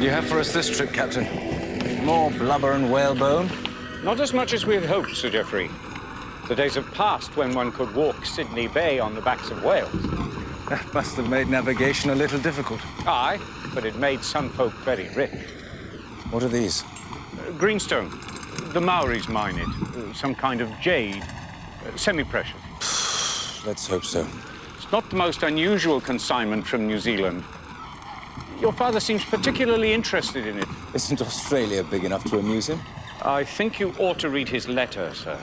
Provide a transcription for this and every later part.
do you have for us this trip, Captain? More blubber and whalebone? Not as much as we had hoped, Sir Geoffrey. The days have passed when one could walk Sydney Bay on the backs of whales. That must have made navigation a little difficult. Aye, but it made some folk very rich. What are these? Greenstone. The Maoris mine it. Some kind of jade. Semi-precious. Let's hope so. It's not the most unusual consignment from New Zealand. Your father seems particularly interested in it. Isn't Australia big enough to amuse him? I think you ought to read his letter, sir.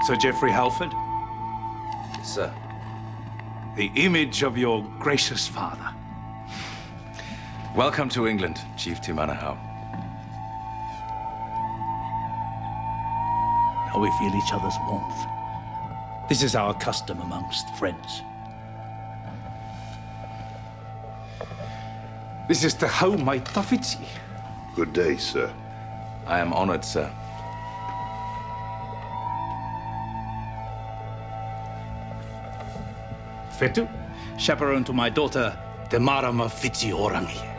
Sir Geoffrey Halford, Sir. the image of your gracious father. Welcome to England, Chief Te Manahau. Now we feel each other's warmth. This is our custom amongst friends. This is Te Hau mai tawhiti. Good day, sir. I am honored, sir. Fetu, chaperone to my daughter, Te Marama Whiti Orangi.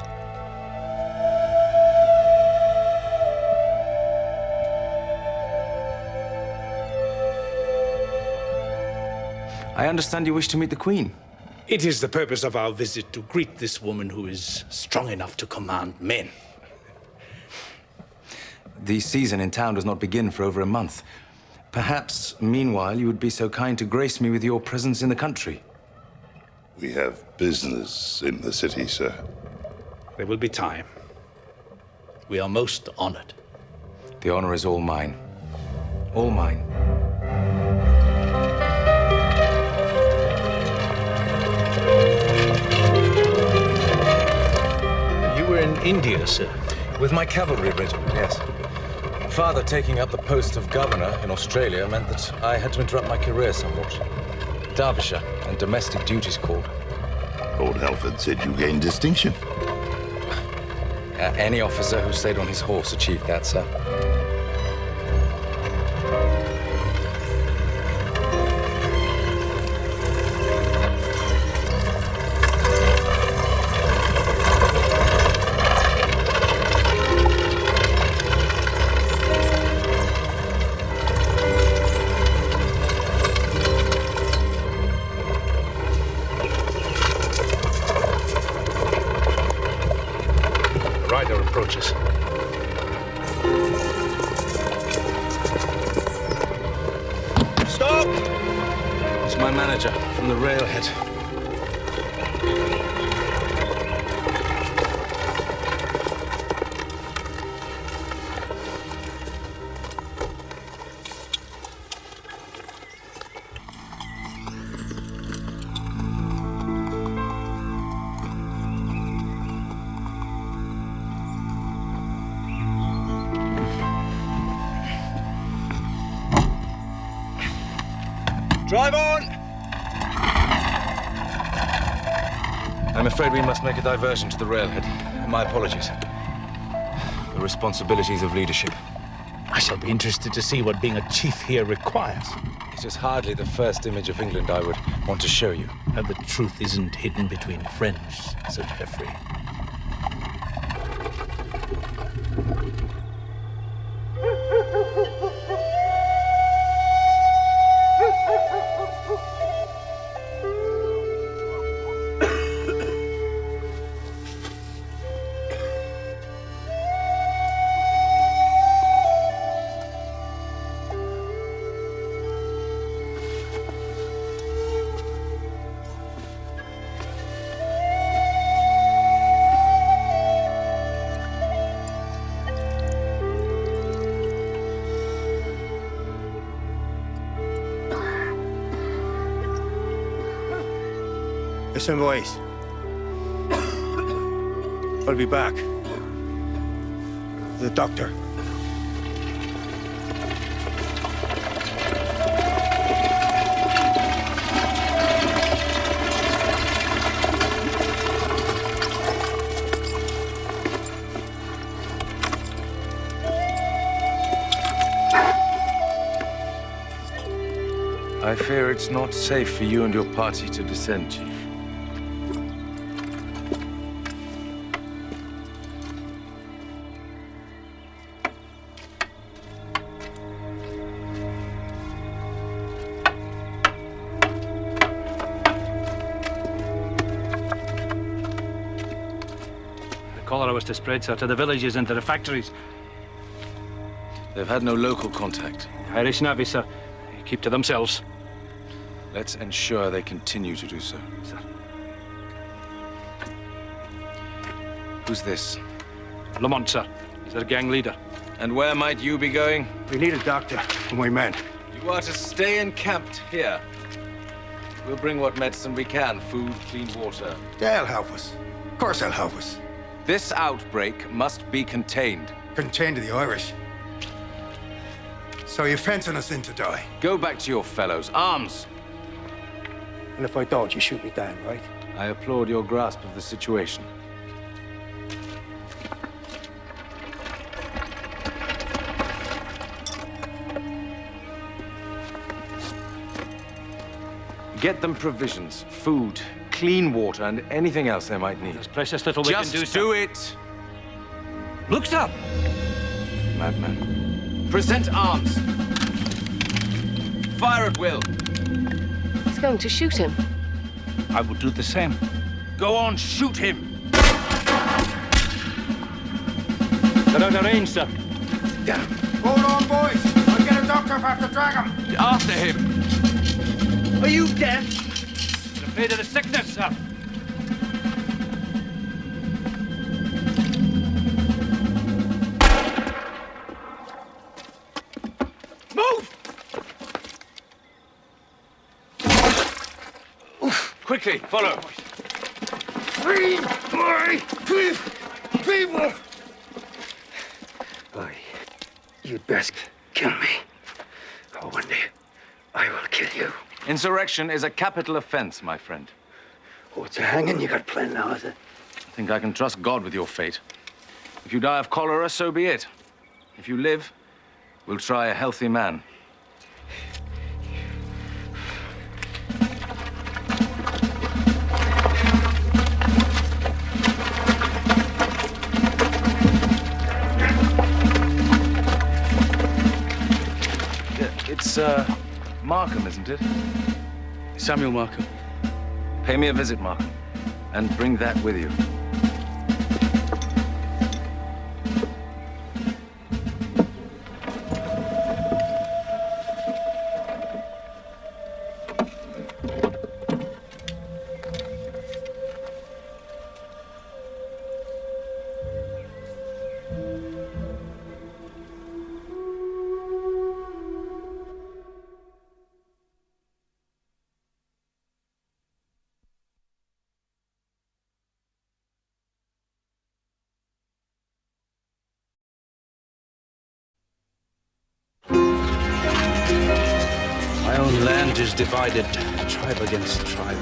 I understand you wish to meet the Queen. It is the purpose of our visit to greet this woman who is strong enough to command men. The season in town does not begin for over a month. Perhaps, meanwhile, you would be so kind to grace me with your presence in the country. We have business in the city, sir. There will be time. We are most honored. The honor is all mine. All mine. You were in India, sir. With my cavalry regiment, yes. Father taking up the post of governor in Australia meant that I had to interrupt my career somewhat. Derbyshire and domestic duties called. Lord Halford said you gained distinction. Any officer who stayed on his horse achieved that, sir. Rider approaches. Stop! It's my manager from the railhead. Drive on! I'm afraid we must make a diversion to the railhead. My apologies. The responsibilities of leadership. I shall be interested to see what being a chief here requires. It is hardly the first image of England I would want to show you. And the truth isn't hidden between friends, Sir Geoffrey. Listen, boys. I'll be back. The doctor. fear it's not safe for you and your party to descend, Chief. Cholera was to spread, sir, to the villages and to the factories. They've had no local contact. Irish Navy, sir. Keep to themselves. Let's ensure they continue to do so. Sir. Who's this? Lamont, sir. He's their gang leader. And where might you be going? We need a doctor for my men. You are to stay encamped here. We'll bring what medicine we can. Food, clean water. They'll help us. Of course they'll help us. This outbreak must be contained. Contained to the Irish. So you're fencing us in to die. Go back to your fellows. Arms! And if I don't, you shoot me down, right? I applaud your grasp of the situation. Get them provisions, food, clean water, and anything else they might need. There's precious little we can do, sir. Just do it! Look, sir! Madman. Present arms! Fire at will! He's going to shoot him. I will do the same. Go on, shoot him! They're out of range, sir. Hold on, boys. I'll get a doctor if I have to drag him. After him! Are you deaf? You're afraid of the sickness, sir. Move! Quickly, follow. Free my people! Aye. You'd best kill me. Or one day, I will kill you. Insurrection is a capital offense, my friend. Oh, it's a hanging you got planned now, is it? I think I can trust God with your fate. If you die of cholera, so be it. If you live, we'll try a healthy man. It's, Markham, isn't it? Samuel Markham. Pay me a visit, Markham, and bring that with you. My own land is divided, tribe against tribe.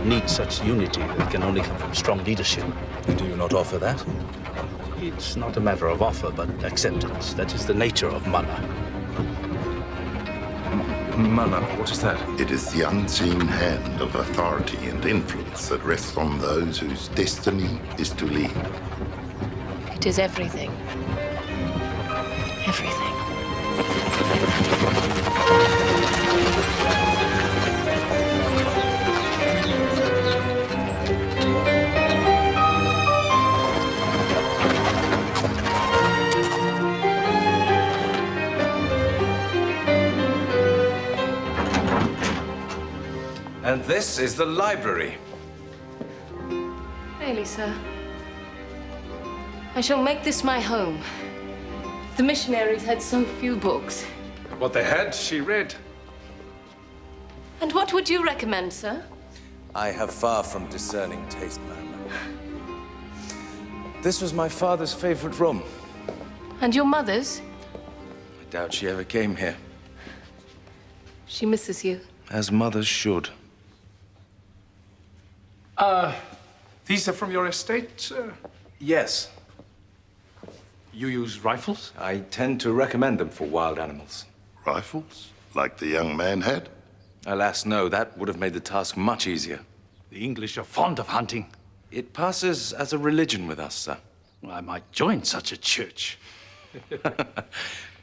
Need such unity that can only come from strong leadership. And do you not offer that? It's not a matter of offer, but acceptance. That is the nature of mana. Mana, what is that? It is the unseen hand of authority and influence that rests on those whose destiny is to lead. It is everything. Everything. And this is the library. Really, sir? I shall make this my home. The missionaries had so few books. What they had, she read. And what would you recommend, sir? I have far from discerning taste, madam. This was my father's favorite room. And your mother's? I doubt she ever came here. She misses you. As mothers should. These are from your estate, sir? Yes. You use rifles? I tend to recommend them for wild animals. Rifles? like the young man had? Alas, no. That would have made the task much easier. The English are fond of hunting. It passes as a religion with us, sir. Well, I might join such a church.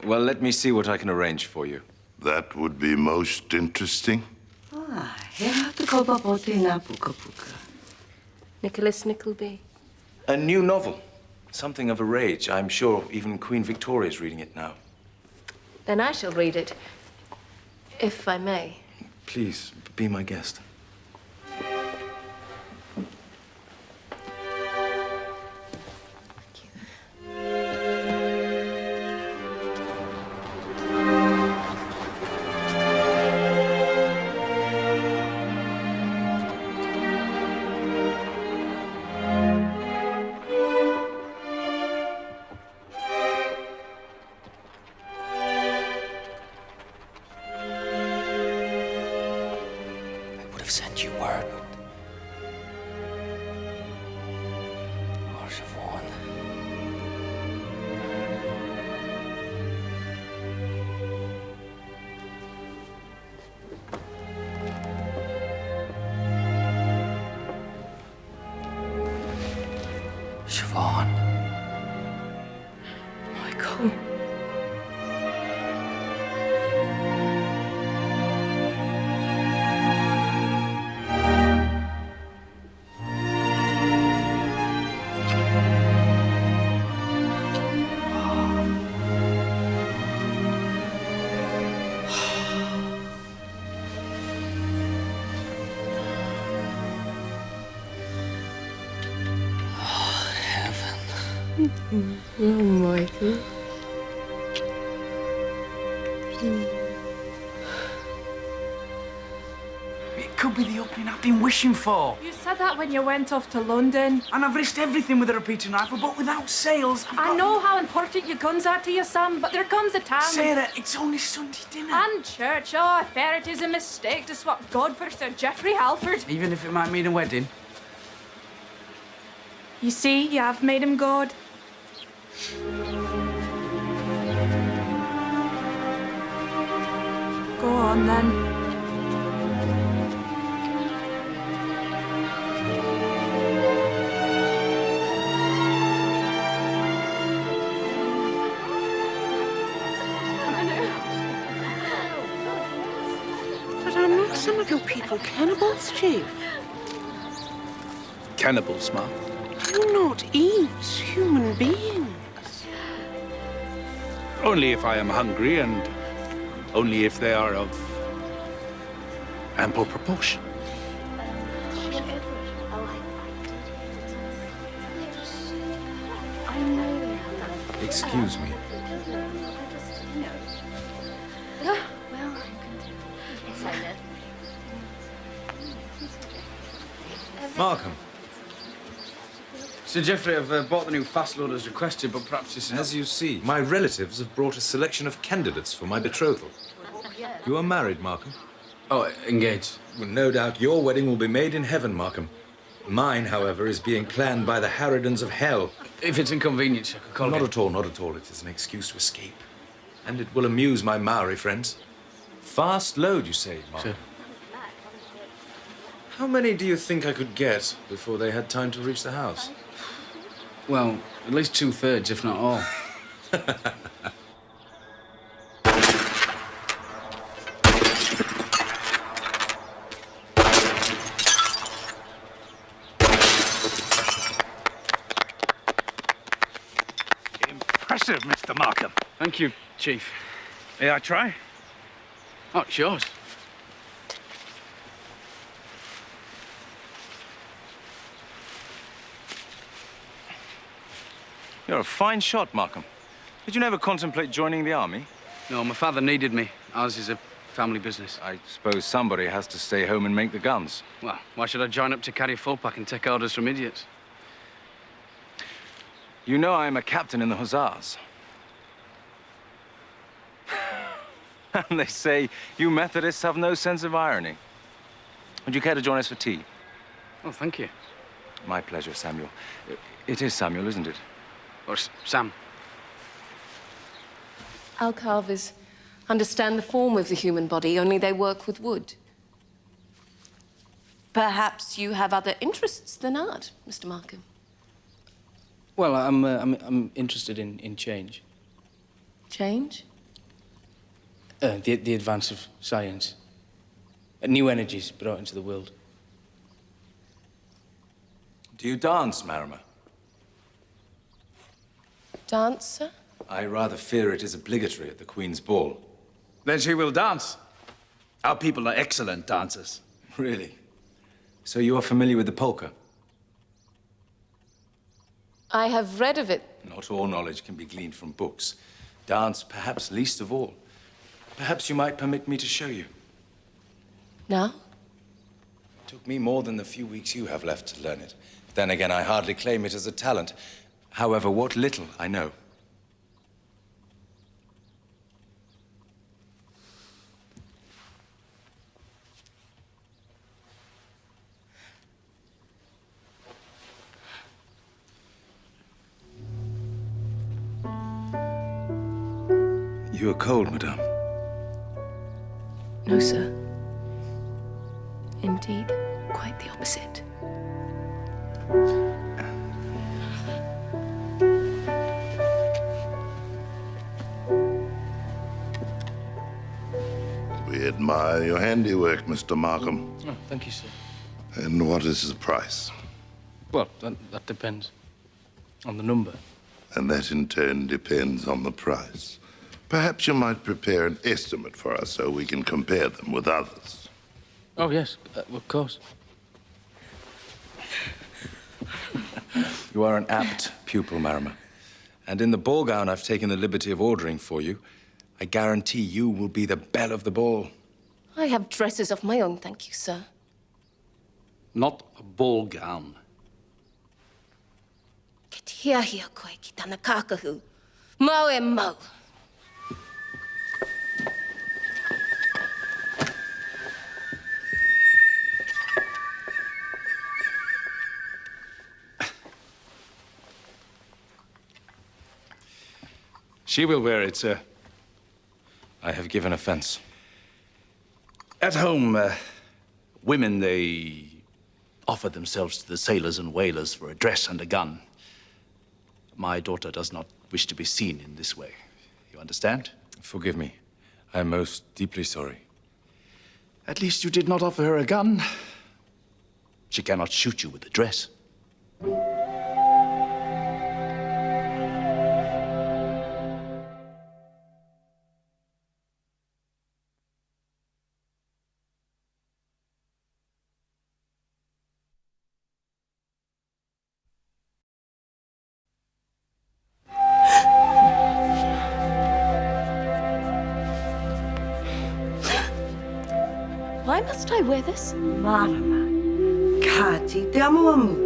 Well, let me see what I can arrange for you. That would be most interesting. Nicholas Nickleby. A new novel. Something of a rage. I'm sure even Queen Victoria's reading it now. Then I shall read it, if I may. Please, be my guest. Sent you word. Or Siobhan. Siobhan. Michael. Oh, Michael. It could be the opening I've been wishing for. You said that when you went off to London. And I've risked everything with a repeating rifle, but without sales, I know how important your guns are to you, Sam, but there comes a time... Sarah, it's only Sunday dinner. And church. Oh, if there it is a mistake to swap God for Sir Geoffrey Halford. Even if it might mean a wedding. You see, you have made him God. Go on, then. But are not some of your people cannibals, Chief? Cannibals, Ma? Do not eat human beings. Only if I am hungry, and only if they are of ample proportion. Excuse me. Markham. Sir Geoffrey, I've bought the new fast load as requested, but perhaps this is... As you see, my relatives have brought a selection of candidates for my betrothal. You are married, Markham? Oh, engaged. Well, no doubt your wedding will be made in heaven, Markham. Mine, however, is being planned by the harridans of hell. If it's inconvenient, I could call Not at all, not at all. It is an excuse to escape. And it will amuse my Maori friends. Fast load, you say, Markham? Sure. How many do you think I could get before they had time to reach the house? Well, at least 2/3, if not all. Impressive, Mr. Markham. Thank you, Chief. May I try? Oh, it's yours. You're a fine shot, Markham. Did you never contemplate joining the army? No, my father needed me. Ours is a family business. I suppose somebody has to stay home and make the guns. Well, why should I join up to carry a full pack and take orders from idiots? You know I am a captain in the Hussars. And they say you Methodists have no sense of irony. Would you care to join us for tea? Oh, thank you. My pleasure, Samuel. It is Samuel, isn't it? Or Sam. Alcarvers understand the form of the human body, only they work with wood. Perhaps you have other interests than art, Mr. Markham. Well, I'm interested in change. Change? The advance of science. New energies brought into the world. Do you dance, Marama? Dance, sir? I rather fear it is obligatory at the Queen's ball. Then she will dance. Our people are excellent dancers. Really? So you are familiar with the polka? I have read of it. Not all knowledge can be gleaned from books. Dance, perhaps least of all. Perhaps you might permit me to show you. Now? It took me more than the few weeks you have left to learn it. Then again, I hardly claim it as a talent. However, what little I know. You are cold, madame. No, sir. Indeed, quite the opposite. We admire your handiwork, Mr. Markham. Oh, thank you, sir. And what is the price? Well, that depends on the number. And that in turn depends on the price. Perhaps you might prepare an estimate for us so we can compare them with others. Oh, yes, of course. You are an apt pupil, Marama. And in the ball gown I've taken the liberty of ordering for you, I guarantee you will be the belle of the ball. I have dresses of my own, thank you, sir. Not a ball gown. Ke te hiahia koe ki tana kākahu. Mau e mau. She will wear it, sir. I have given offense. At home, women, they offer themselves to the sailors and whalers for a dress and a gun. My daughter does not wish to be seen in this way. You understand? Forgive me. I am most deeply sorry. At least you did not offer her a gun. She cannot shoot you with a dress. Why must I wear this? Marama, kāti te amu.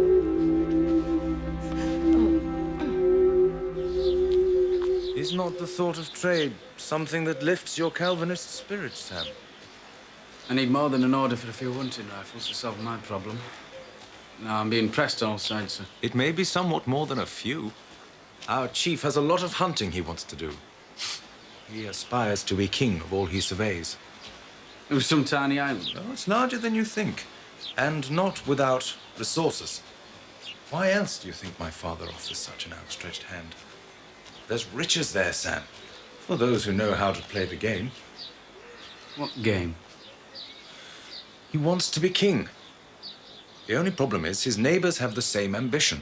Is not the thought of trade something that lifts your Calvinist spirit, Sam? I need more than an order for a few hunting rifles to solve my problem. Now I'm being pressed all sides, sir. It may be somewhat more than a few. Our chief has a lot of hunting he wants to do. He aspires to be king of all he surveys. It was some tiny island. No, it's larger than you think, and not without resources. Why else do you think my father offers such an outstretched hand? There's riches there, Sam, for those who know how to play the game. What game? He wants to be king. The only problem is his neighbors have the same ambition.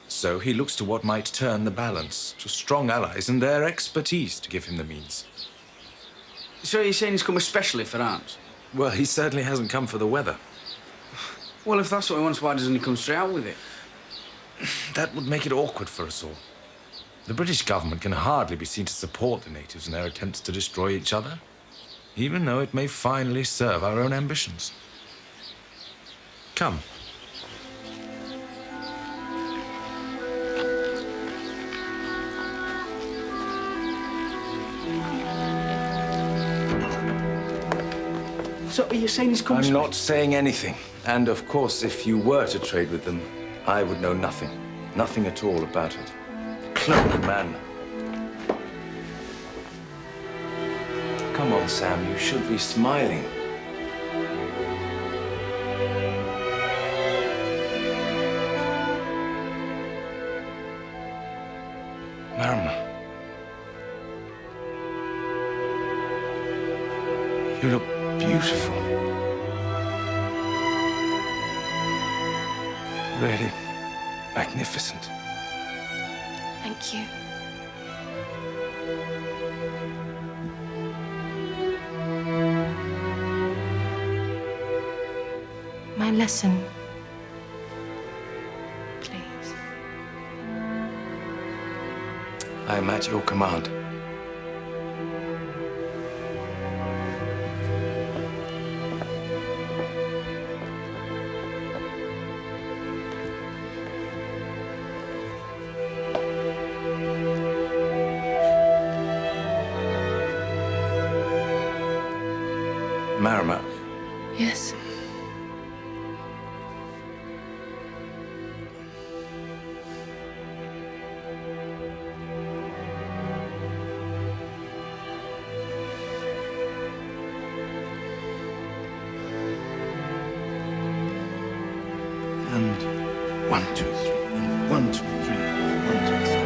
So he looks to what might turn the balance, to strong allies and their expertise to give him the means. So you're saying he's come especially for arms? Well, he certainly hasn't come for the weather. Well, if that's what he wants, why doesn't he come straight out with it? That would make it awkward for us all. The British government can hardly be seen to support the natives in their attempts to destroy each other, even though it may finally serve our own ambitions. Come. So are you saying he's come? I'm not saying anything. And of course, if you were to trade with them, I would know nothing. Nothing at all about it. Cloak man. Come on, Sam, you should be smiling. Marama. You look beautiful. Really magnificent. Thank you. My lesson, please. I am at your command. Marama. Yes. And 1, 2, 3. And 1, 2, 3. 1, 2, 3.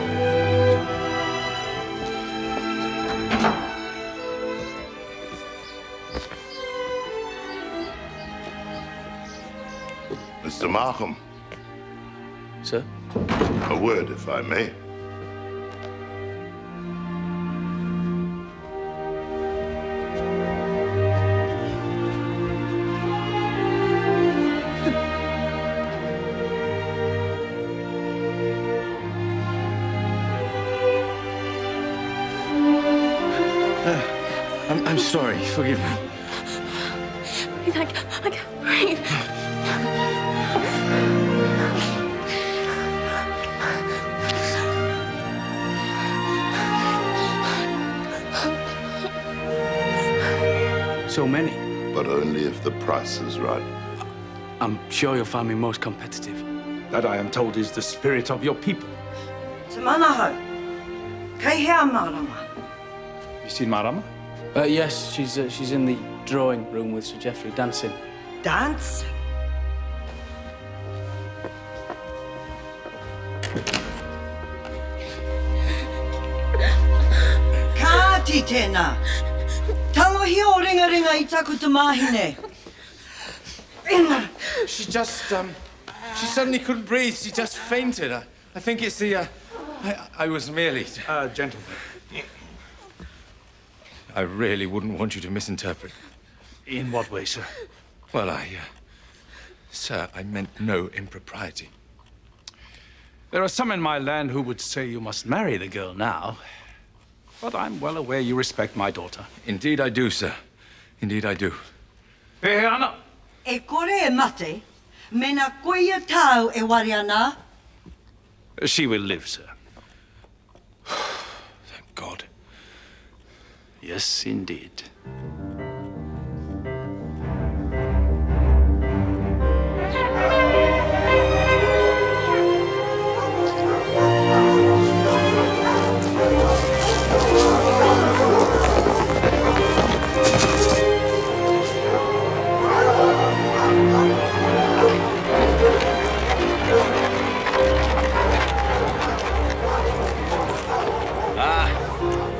Mr. Markham. Sir? A word, if I may. I'm sorry. Forgive me. I can't breathe. So many. But only if the price is right. I'm sure you'll find me most competitive. That, I am told, is the spirit of your people. Te Manahau. Kei hea Marama. You seen Marama? Yes, she's in the drawing room with Sir Geoffrey dancing. Dance? Kāti tēnā. Tangohi o ringa I taku te mahine. She just, she suddenly couldn't breathe. She just fainted. I think it's the, I was merely... Gentlemen. I really wouldn't want you to misinterpret. In what way, sir? Well, Sir, I meant no impropriety. There are some in my land who would say you must marry the girl now. But I'm well aware you respect my daughter. Indeed I do, sir. Indeed I do. Peheana! E kore e mate, mena koia tau e wari ana. She will live, sir. Thank God. Yes, indeed.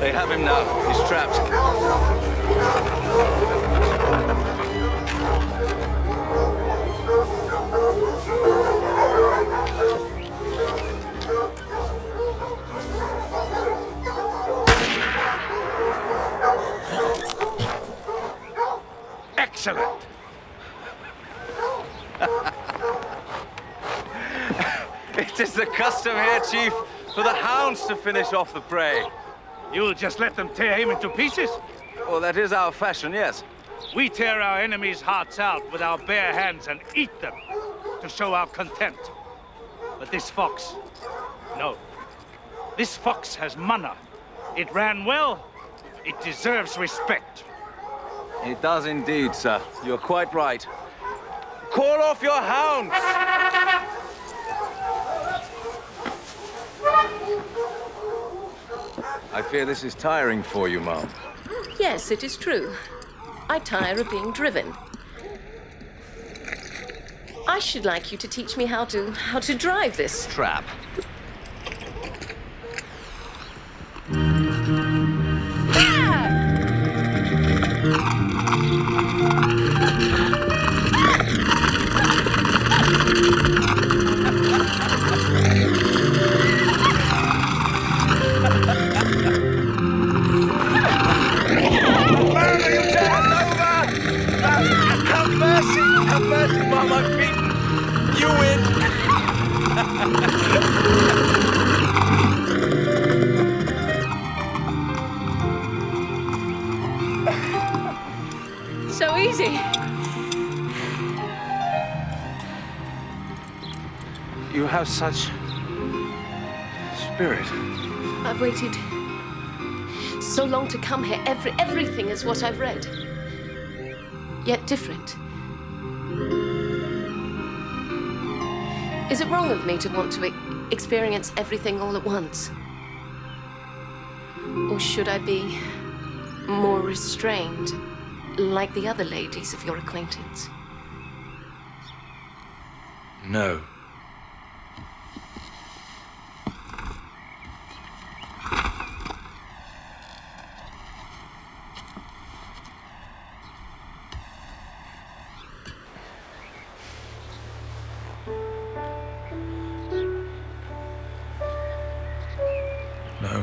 They have him now. He's trapped. Excellent! It is the custom here, Chief, for the hounds to finish off the prey. You'll just let them tear him into pieces? Well, that is our fashion, yes. We tear our enemies' hearts out with our bare hands and eat them to show our contempt. But this fox, no. This fox has mana. It ran well. It deserves respect. It does indeed, sir. You're quite right. Call off your hounds! I fear this is tiring for you, Mom. Yes, it is true. I tire of being driven. I should like you to teach me how to drive this trap. Have mercy, Mom, I'm beaten. You win. So easy. You have such spirit. I've waited so long to come here. Everything is what I've read. Yet different. Is it wrong of me to want to experience everything all at once? Or should I be more restrained, like the other ladies of your acquaintance? No. No.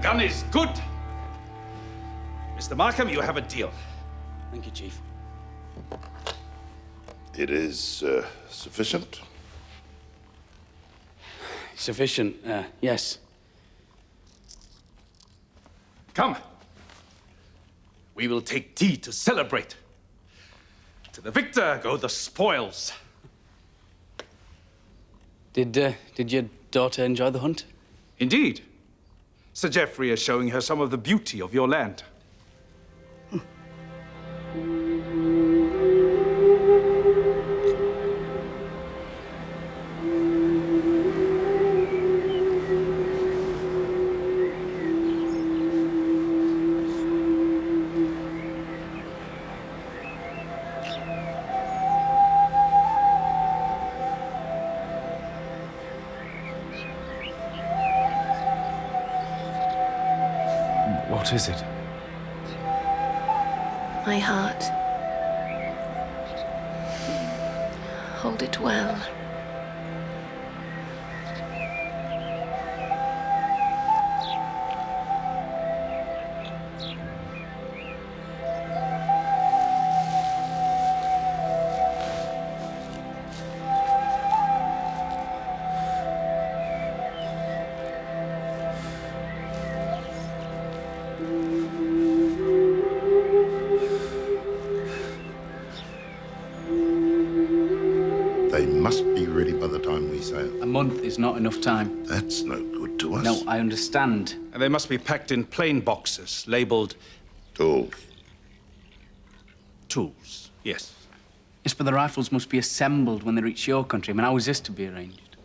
Gun is good. Mr. Markham, you have a deal. Thank you, Chief. It is sufficient? Sufficient, yes. Come. We will take tea to celebrate. To the victor go the spoils. Did your daughter enjoy the hunt? Indeed. Sir Geoffrey is showing her some of the beauty of your land. What is it? My heart. Hold it well. They must be ready by the time we sail. A month is not enough time. That's no good to us. No, I understand. And they must be packed in plain boxes, labeled... Tools. Tools, yes. Yes, but the rifles must be assembled when they reach your country. I mean, how is this to be arranged?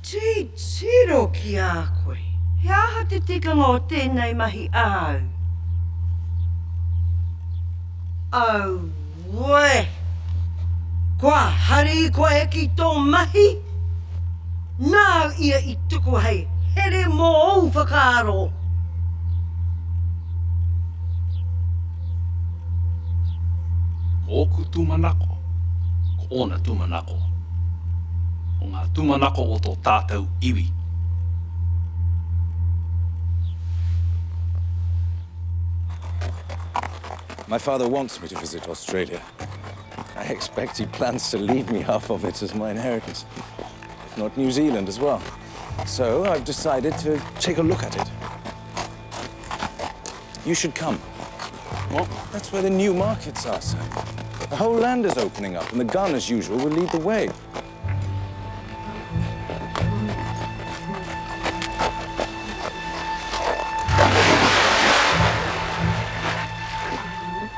Te tiro ki a koe. He aha te tikanga o tēnei mahi au. Au, we. Kua hari koe ki tō mahi. Nau ia I tuku hei. Here mō au whakaaro. Ko oku tūmanako, ko ona tūmanako. O ngā tūmanako o tō tātou iwi. My father wants me to visit Australia. I expect he plans to leave me half of it as my inheritance, if not New Zealand as well. So I've decided to take a look at it. You should come. What? That's where the new markets are, sir. The whole land is opening up, and the gun, as usual, will lead the way.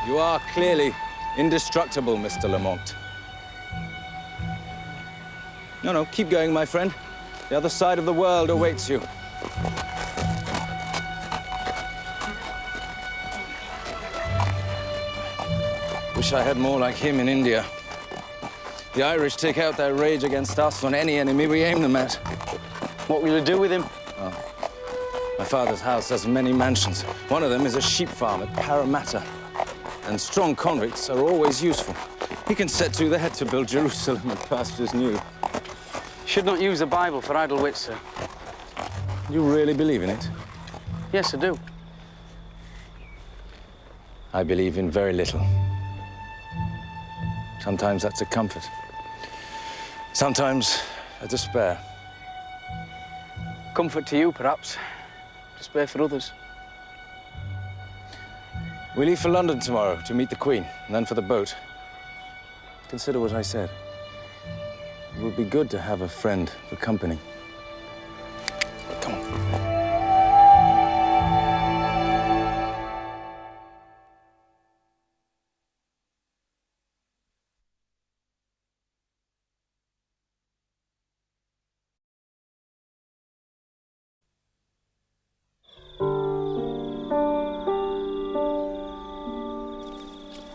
You are clearly indestructible, Mr. Lamont. No, keep going, my friend. The other side of the world awaits you. Wish I had more like him in India. The Irish take out their rage against us on any enemy we aim them at. What will you do with him? Oh. My father's house has many mansions. One of them is a sheep farm at Parramatta. And strong convicts are always useful. He can set to their head to build Jerusalem and pastures new. Should not use the Bible for idle wits, sir. You really believe in it? Yes, I do. I believe in very little. Sometimes that's a comfort. Sometimes a despair. Comfort to you, perhaps. Despair for others. We leave for London tomorrow to meet the Queen, and then for the boat. Consider what I said. It would be good to have a friend for company. Come on.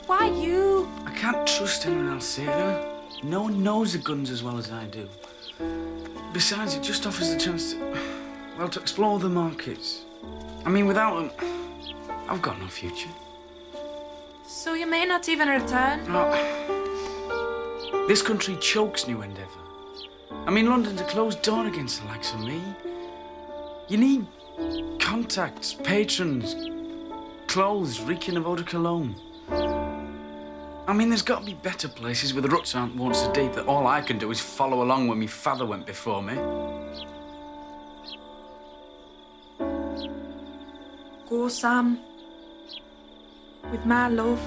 Why you? I can't trust anyone else here. No one knows the guns as well as I do. Besides, it just offers the chance to, well, to explore the markets. I mean, without them, I've got no future. So you may not even return? No. This country chokes new endeavour. I mean, London's a closed door against the likes of me. You need contacts, patrons, clothes reeking of eau de cologne. I mean, there's got to be better places where the ruts aren't worn so deep that all I can do is follow along when me father went before me. Go, Sam. With my love.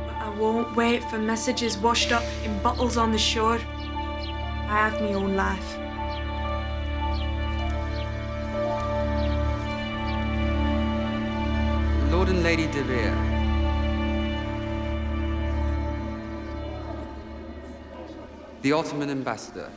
But I won't wait for messages washed up in bottles on the shore. I have my own life. Lord and Lady De Vere. The Ottoman ambassador.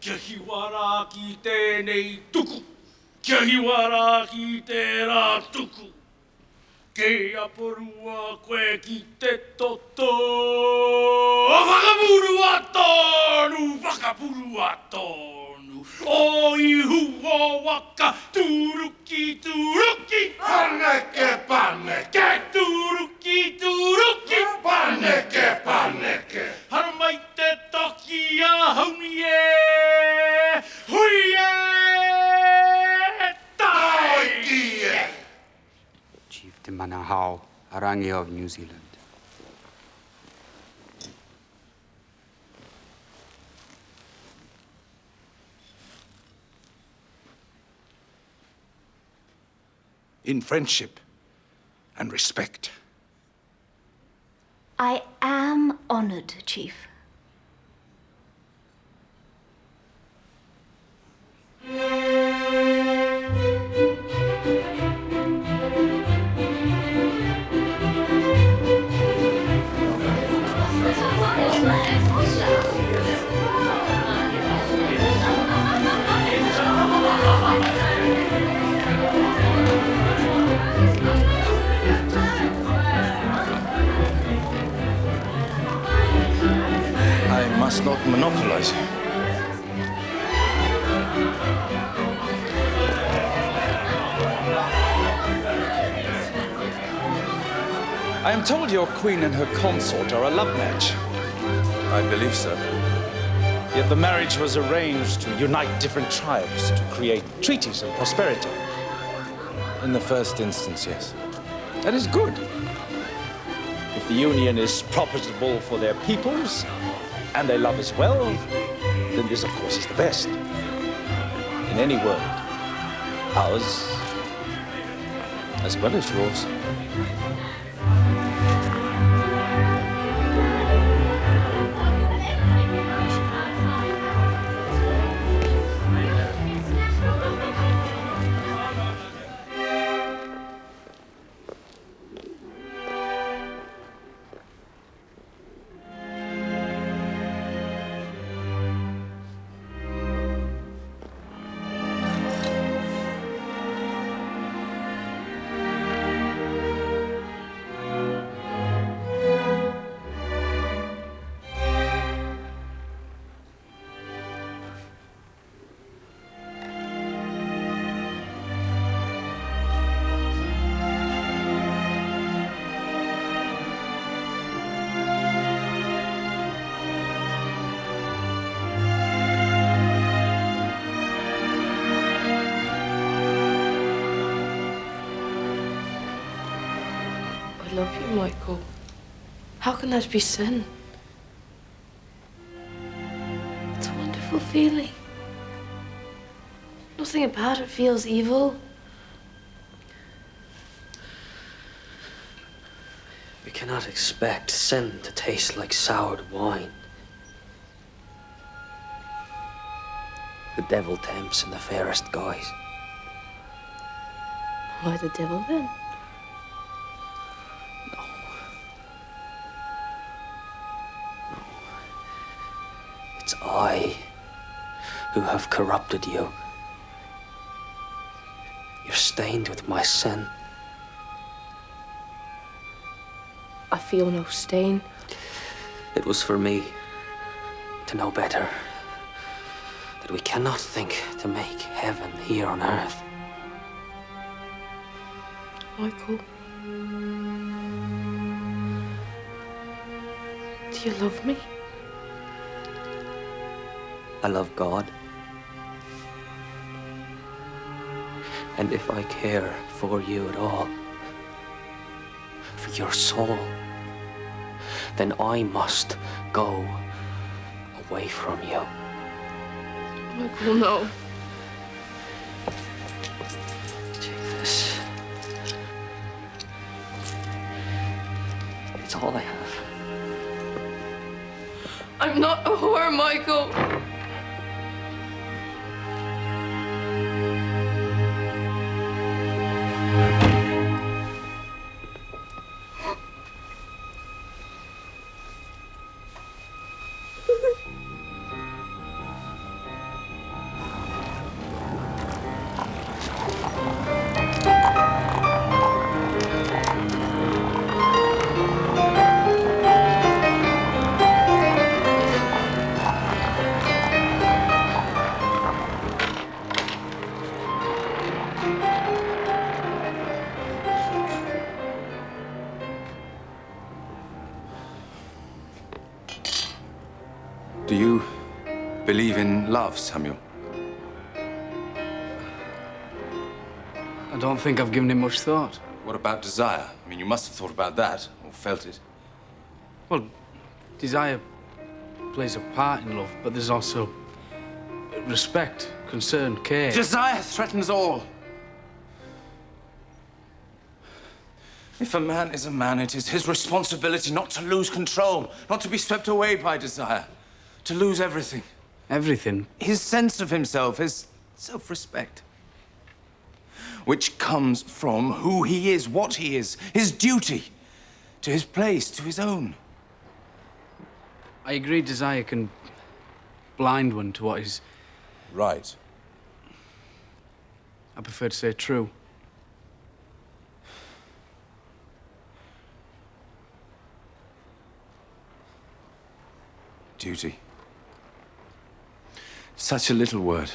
Kia hiwara ki tēnei tuku. Kia hiwara ki tērā tuku. Ke aporua koe ki te toto. Whakapuru a tonu, whakapuru a tonu. O ihu o waka, turuki, turuki. Paneke, paneke. Turuki, turuki. Paneke, paneke. Haramai te toki a hauni e. Hui e. Tai e. Chief Te Manahau, Harangi of New Zealand. In friendship and respect. I am honored, Chief. not monopolize you. I am told your queen and her consort are a love match. I believe so. Yet the marriage was arranged to unite different tribes to create treaties and prosperity. In the first instance, yes. That is good. If the union is profitable for their peoples, and they love as well, then this, of course, is the best. In any world. Ours, as well as yours. I love you, Michael. How can that be sin? It's a wonderful feeling. Nothing about it feels evil. We cannot expect sin to taste like soured wine. The devil tempts in the fairest guise. Why the devil then? It's I who have corrupted you. You're stained with my sin. I feel no stain. It was for me to know better that we cannot think to make heaven here on earth. Michael, do you love me? I love God. And if I care for you at all, for your soul, then I must go away from you. Michael, no. Take this. It's all I have. I'm not a whore, Michael. Do you believe in love, Samuel? I don't think I've given it much thought. What about desire? I mean, you must have thought about that, or felt it. Well, desire plays a part in love, but there's also respect, concern, care. Desire threatens all. If a man is a man, it is his responsibility not to lose control, not to be swept away by desire, to lose everything. Everything? His sense of himself, his self-respect, which comes from who he is, what he is, his duty, to his place, to his own. I agree desire can blind one to what is... right. I prefer to say true. Duty. Such a little word.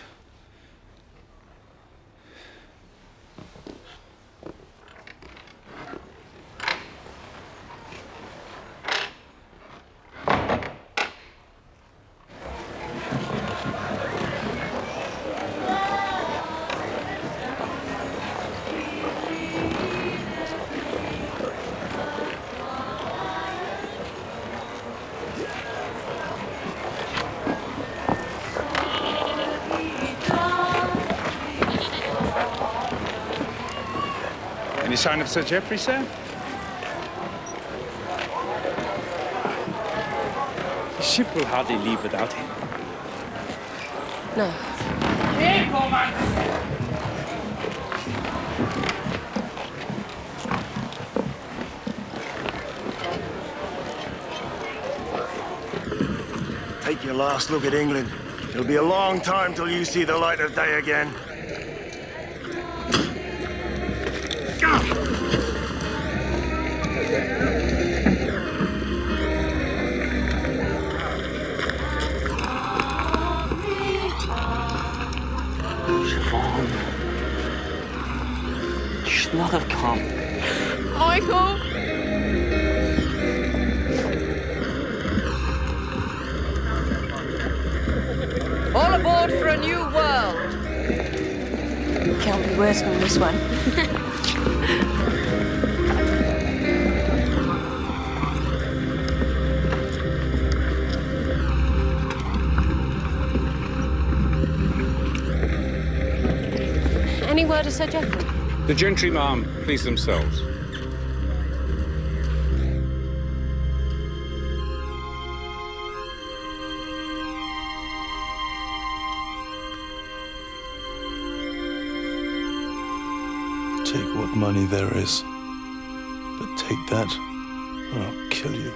Any sign of Sir Geoffrey, sir? The ship will hardly leave without him. No. Take your last look at England. It'll be a long time till you see the light of day again. Should not have come. Michael! All aboard for a new world. Can't be worse than this one. Any word of Sir Geoffrey? The gentry, ma'am, please themselves. Take what money there is, but take that, or I'll kill you.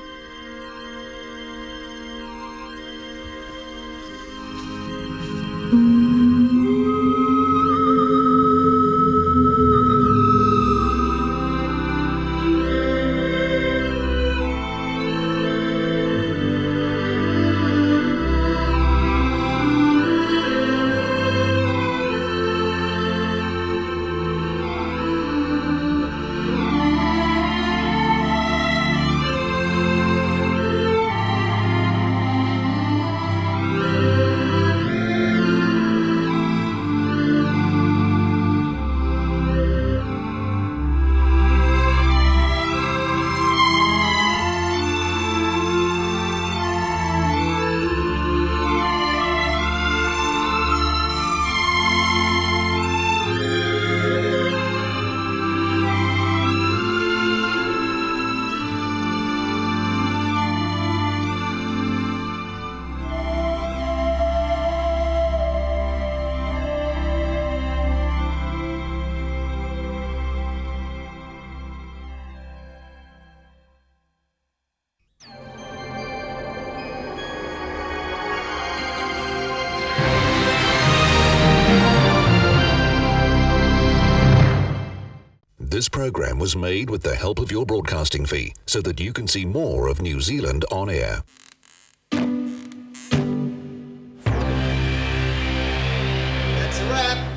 This program was made with the help of your broadcasting fee so that you can see more of New Zealand on air. That's a wrap.